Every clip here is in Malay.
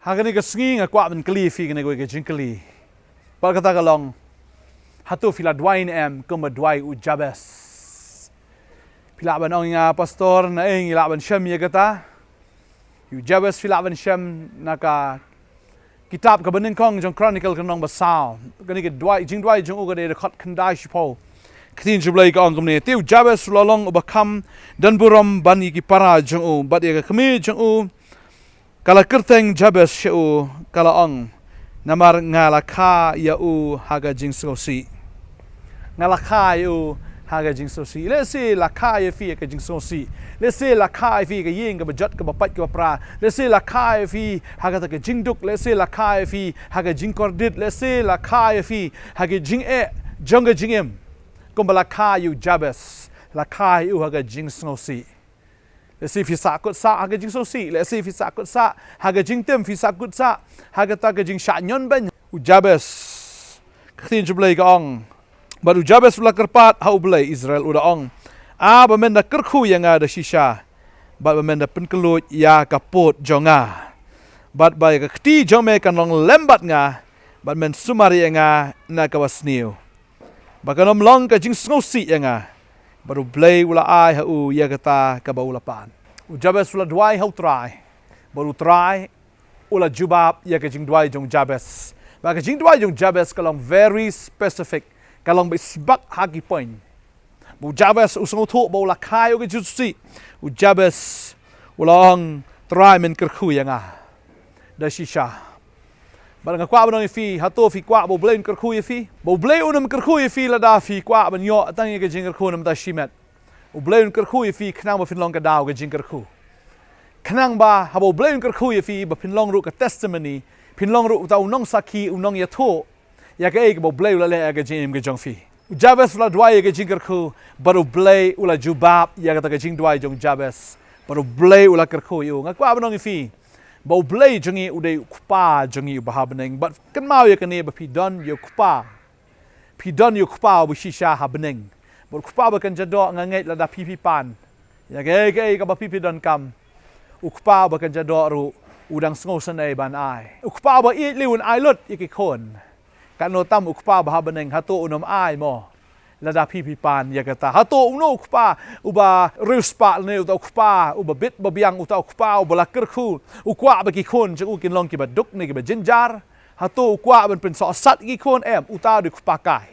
Hagani ka singi nga kwa man kli fi gani go ka jinkali. Ba kata ka long hatu fila dwain kuma dwai u Jabes. Pila ban ong nga pastor na ila ban syam ya kata. U Jabes fila ban syam naka kitab ka banin kong jong chronicle kanong basaw. Gani ka dwai jing u ka de khot khandai shipo. Ktin jublai ka ong kumne tiu Jabes lalong ubakam dan buram bani ki para jong u bat ya ka kami jong u kala kerteng Jabes syau kala ong namar ngalaka ya u haga jing sosi ngalaka ya haga jing sosi lesi laka ya fi ka jing sosi lesi laka fi ka ying ka bajat ka bapat ka pra lesi laka fi haga ta ka jing duk lesi laka fi haga jing kordit lesi laka fi haga jing jonga jingem kumbala ka yu Jabes laka yu haga jing sosi. Let's see if he sakut sa haga jing sosi. Let's see if he sakut sa haga jing tem fi sakut sa haga ta jing shanyon ban. U Jabes ktin jublai ka ong. Baru Jabes ula kerpat hau blai Israel uda ong. Ba menda kerku yang ada shisha. Ba menda penkelut ya kapot jonga. Bat ba ka kti jome kan long lembat nga. Bat men sumari nga na kawasniu. Ba kanom long ka jing sosi nga. Baru blay ula ai hau ya kata ka baulapan. U Jabes ula dwai hau try. Baru try ula jubab ya ka jing dwai jong Jabes. Ba ka jing dwai jong Jabes kalong very specific. Kalong bisbak hagi point. U Jabes usung tu baula kai ka jutsi. U Jabes ula ong try men kerku ya nga. Da shisha. Ba nga kwa banong fi hato fi kwa bo blay kerku ya fi. Bo blay unam kerku ya fi la da fi kwa ban yo tang ya ka jing kerku nam da shimet. U blay kerku ya fi knang ba fin long ka daw ka jing kerku. Knang ba habo blay kerku ya fi ba fin long ru ka testimony, fin long ru ta unong saki unong ya to. Ya ka ek bo blay la le ka jing ka jong fi. U Jabes la dwai ka jing kerku, baru blay ula jubab ya ka jing dwai jong Jabes. Baru blay ula kerku yu. Nga kwa banong fi. Bau blay jongi udai kupa jongi bahabeneng but kan mau ya kene ba pidon yo kupa bu shisha habeneng bor kupa ba kan jado ngangai lada pipi pan ya ge ka ba pipi don kam ukpa ba kan jado ru udang sngo sanai ban ai ukpa ba i liun ai lut ikikon kan no tam ukpa bahabeneng hato unom ai mo lada pipi pan ya kata hato uno ukpa uba ruspa ne uta ukpa uba bit babiang uta ukpa uba lakerku ukwa bagi kon je ukin long ki baduk ne ki jinjar hato ukwa ban pen so sat ki kon uta di ukpa kai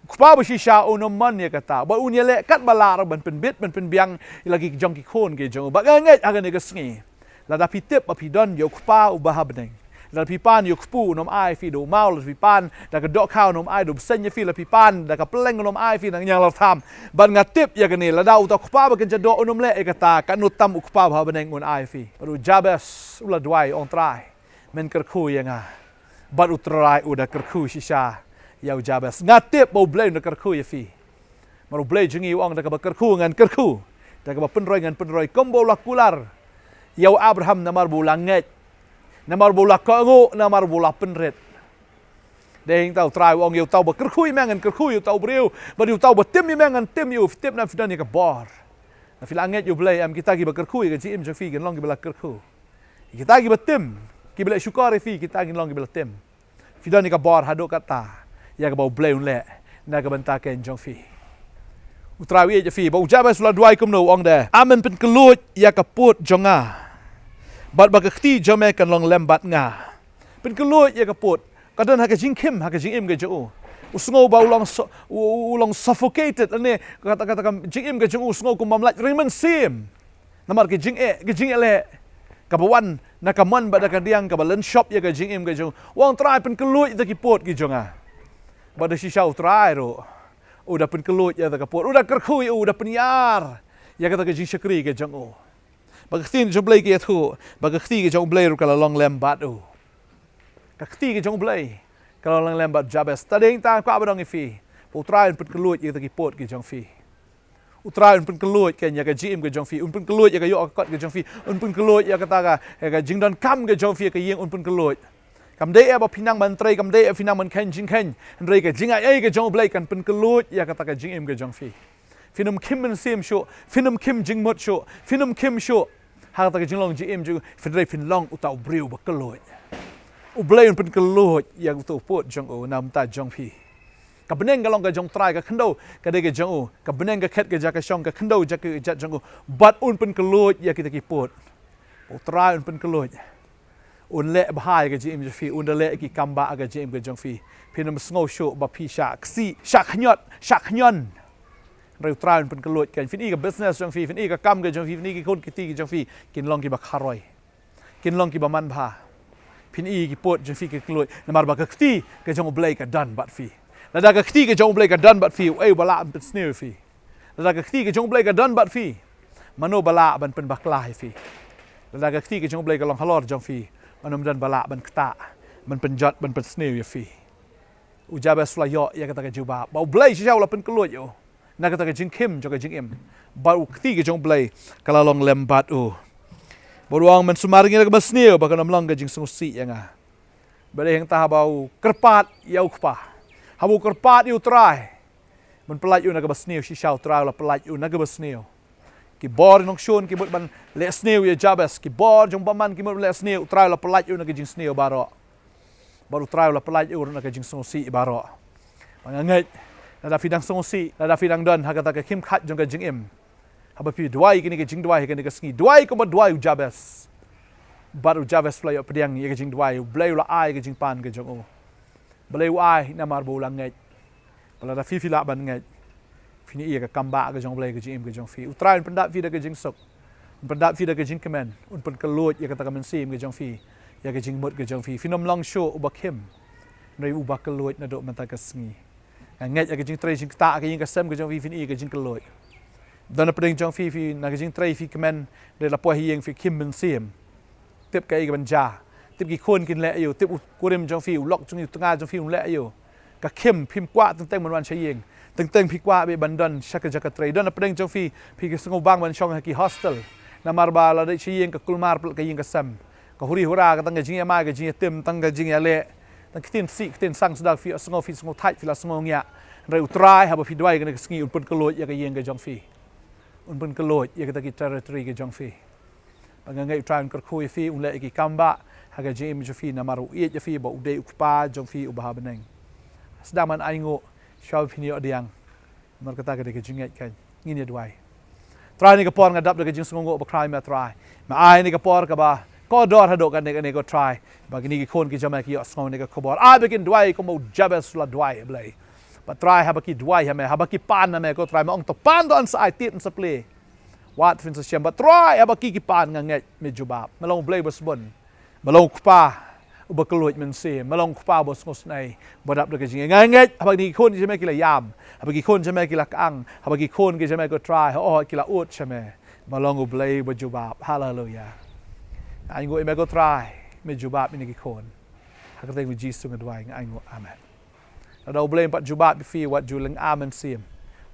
ukpa ba shisha uno man ya kata ba unya le kat balar ban pen bit ban pen biang lagi jong ki kon ke jong ba ngai agan ne kesngi lada pitip ba pidon yo ukpa uba habneng la pipan yo kpu nom ai fi do mau la pipan da ka dok khao nom ai do sen ya fi la pipan da ka pleng nom ai fi nang yang la tham ban nga tip ya gani la da uta kpa ba kan jado nom le e kata kan utam ukpa ba beneng un ai fi baru Jabes ula dwai on try men kerku ya nga bat utrai uda kerku shisha ya Jabes nga tip bo blame da kerku ya fi baru blay jingi ong da ka ba kerku ngan kerku da ka ba penroi kombo lakular ya Abraham namar bulang nget namar bola kango namar bola penret deng tau try wong yo tau ba kerkhui mangan kerkhui yo tau breu ba yo tau ba tim mangan tim yo tim na fidan ka bor na filanget yo blay am kita gi ba kerkhui ga jim jo fi gen long gi bala kerkhu kita gi ba tim gi bala syukar fi kita gi long gi bala tim fidan ka bor hado kata ya ka ba blay un le na ka banta ken jong fi utrawi je fi ba Jabes la duai kum no ong de amen pen kelut ya ka put jonga bat bagakti jome kan long lembat nga pen kelut ya kaput kadan ha ka jing kim ha ka jing im ga jo usngo ba ulong suffocated ane kata jing im ga jo usngo kum mamlat rimen sim namar ke jing le kabawan nakaman ba da kadiang kabalan shop ya ka jing im ga jo wong try pen kelut ta kipot gi jonga ba da shisha try ro udah pen kelut ya ta kaput udah kerkhui udah penyar ya kata ka jing shakri ga jong bagakti jong blay ki athu bagakti ki jong blay ru kala long lembat u kakti ki jong blay kala long lembat Jabes tadeng ta kwa badong ifi utrain pen kelut ye ta ki pot ki jong fi utrain pen kelut ken ya ka jim ki jong fi pen kelut ya ka yo akot ki jong fi pen kelut ya kata ka jing don kam ki jong fi ka yeng pen kelut kam de ba pinang man trai kam de pinang man ken jing ken rei ka jing ai ki jong blay kan pen kelut ya kata ka jing im ki jong fi finum kim men sim sho finum kim jing mot sho finum kim sho hang ta ke jinglong GM ju fin rei fin long utau briu ba keloi u blei un pen keloi yang tu pot jong o nam ta jong phi ka beneng ka long ka jong try ka khndo ka de ke jong o ka beneng ka khet ke ja ka shong ka khndo ja ke ja jong o bat un pen keloi ya kita ki pot u try un pen keloi un le bhai ka GM ju phi un de le ki kamba ka GM ke jong phi phi nam sngo sho ba phi sha si sha khnyon reu try un pen keloi kan fin i ka business jong phi fin i ka kam ke jong phi fin i ki khon ki ti ki jong phi kin long ki ba kharoi kin long ki ba man bha fin i ki pot jong phi ke keloi namar ba ka ti ke jong blai ka dan bat phi la da ka ti ke jong blai ka dan bat phi ei bala pen sneu phi la da ka ti ke jong blai ka dan bat phi mano bala ban pen bakla phi la da ka ti ke jong blai ka long halor jong phi manom dan bala ban kta man pen jot ban pen sneu phi ujabe sulayo ya kata ka juba ba blai shi la pen keloi yo na kata ka jing kim jo ka jing em ba ti ke jong blai kala long lembat u boruang man sumaring na ka basneu ba kanam long ka jing sungsi ya nga ba heng ta bau kerpat yau kpa habu kerpat yu try man pelat yu na ka basneu shi shau try la pelat yu na ka basneu ki bor nong shon ki bot ban le sneu ya jabes ki bor jong baman ki bot le sneu try la pelat yu na ka jing sneu baro baru try la pelat yu na ka jing sungsi baro mangangai na da fidang songsi na da fidang don hakata ka kim khat jong ka jing em haba pi duai kini ka jing duai kini ka sngi duai ko ba duai jabes baru jabes play pediang ye ka jing duai blai la ai ka jing pan ka jong o blai ai na mar bo la ngai bala da fi la ban ngai fini ye ka kamba ka jong blai ka jing em ka jong fi utrai pendat fi da ka jing sok pendat fi da ka jing kemen un pen kelot ye ka ta ka men sim ka jong fi ye ka jing mot ka jong fi finom long show u ba kim nei u ba kelot na do man ta ka sngi ngai ka jing trai jing ta ka jing ka sem ka jong fi fini ka jing keloi dan pedeng jong fi fi na ka jing trai fi kemen de la po hieng fi kim men sim tip ka ban ja tip ki khon kin le yo tip ku rem jong fi lok jong tanga jong fi le yo ka kim phim kwa teng man wan chayeng teng phi kwa be ban don shaka jaka trai dan pedeng jong fi ka sngo bang ban shong ki hostel na marba la de chayeng ka kulmar ka yeng ka sem ka huri hura ka tang ka jing ma ka jing tim tang ka jing ya le tang kitin si kitin sang sudah fi sngo thai fi la sngo nya reu try haba fi dwai ka sngi un pun keloi ya ka yeng ka jong fi un pun keloi ya ka ki territory ka jong fi bangangai try un khui fi un le ki kamba ha ka jim jo fi na maru ye jo fi ba u de ukpa jong fi u ba beneng sedaman aingo shau fi ni odiang mar kata ka de ka jinget kan ngini dwai try ni ka por ngadap de ka jing sngo ba crime ma try ma ai ni ka por ka ba ko dor hadok kan ne ko try bagi ni ki khon ki jama ki sngo ne ka khobor a begin dwai ko mo jabes la dwai blai but try habaki dwai hame habaki pan na me ko try ma ong to pan don sa ai tit sa play wat fin sa siam but try habaki ki pan nga ngai me jubab malong blai bos bon malong kpa u ba keloj men se malong kpa bos ngos nai bodap de ka jing ngai ngai habaki khon ki jama ki la yam habaki khon jama ki la kang habaki khon ki jama ko try ho ki la ut chame malong u blai bo jubab hallelujah ai ngoi me ko try me jubab ni ki khon hakate wi jisu ngadwai ai ngo amenเราเบลมปัจจุบันฟีวัดจุลังอามันเสียม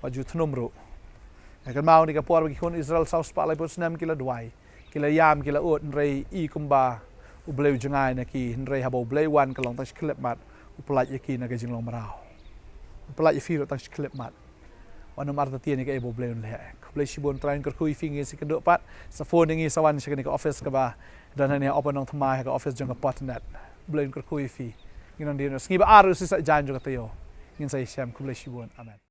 วัดจุทนุมรุไอ้กันมาวันนี้กับพวกเราคนอิสราเอลซาวสปาไลป์สนามกิลาดวยกิลายามกิลาอดเรย์อีกุมบาอุเบลจังไงนักกีเรย์ฮับอุเบลวันก็ลองตั้งคลิปมัดอุปลัดยากีนักจิงลองมาเราอุปลัดยาฟีเราตั้งคลิปมัดวันนั้นมาร์ตเตียนี่ก็เอโบเบลนแหละเบลชิบอนตรายก็คุยฟิงเงี้ยสิกันดูปัดสโฟนอย่างงี้สวรรค์สิกันนี่ก็ออฟฟิศกับว่าดังนั้นเนี่ยออปนองทำไมให้กับออฟฟิศจังกับพอร์ตเน็ตเบลนก็คุยฟีงินนั่นดีนะสกีบอารุสิสัจจานจุกเตโยงินใส่แชมป์คุบเลชิบอนอาเมน